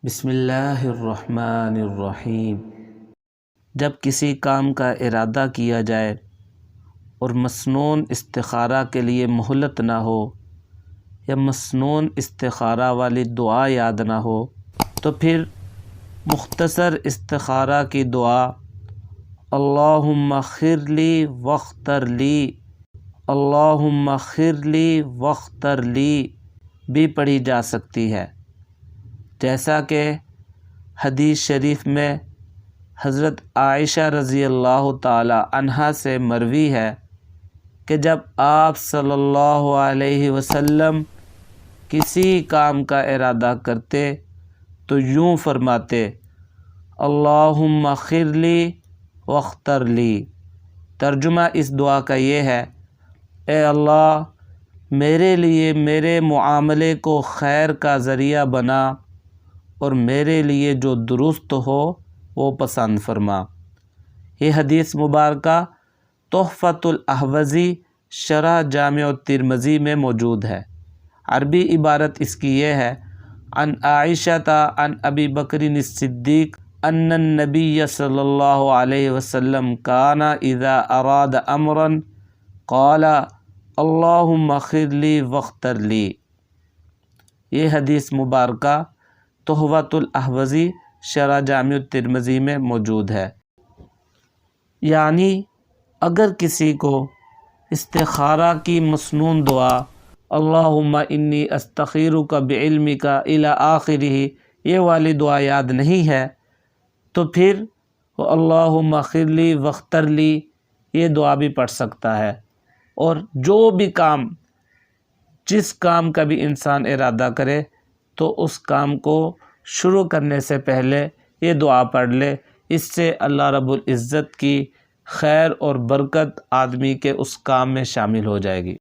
بسم اللہ الرحمن الرحیم۔ جب کسی کام کا ارادہ کیا جائے اور مسنون استخارہ کے لیے مہلت نہ ہو یا مسنون استخارہ والی دعا یاد نہ ہو تو پھر مختصر استخارہ کی دعا اللہم اغفر لی واختر لی، اللہم اغفر لی واختر لی بھی پڑھی جا سکتی ہے، جیسا کہ حدیث شریف میں حضرت عائشہ رضی اللہ تعالی عنہا سے مروی ہے کہ جب آپ صلی اللہ علیہ وسلم کسی کام کا ارادہ کرتے تو یوں فرماتے اللہم اغفر لی واختر لی۔ ترجمہ اس دعا کا یہ ہے، اے اللہ میرے لیے میرے معاملے کو خیر کا ذریعہ بنا اور میرے لیے جو درست ہو وہ پسند فرما۔ یہ حدیث مبارکہ تحفۃ الاحوذی شرح جامع الترمذی میں موجود ہے۔ عربی عبارت اس کی یہ ہے، عن عائشہ عن ابی بکر الصدیق ان النبی صلی اللہ علیہ وسلم کان اذا اراد امرا قال اللہم اغفر لی واختر لی۔ یہ حدیث مبارکہ تحفۃ الاحوذی شرح جامع الترمذی میں موجود ہے۔ یعنی اگر کسی کو استخارہ کی مسنون دعا اللہم انی استخیرک بعلمک الی آخرہ یہ والی دعا یاد نہیں ہے تو پھر وہ اللہم اغفر لی واختر لی یہ دعا بھی پڑھ سکتا ہے، اور جو بھی کام جس کام کا بھی انسان ارادہ کرے تو اس کام کو شروع کرنے سے پہلے یہ دعا پڑھ لے۔ اس سے اللہ رب العزت کی خیر اور برکت آدمی کے اس کام میں شامل ہو جائے گی۔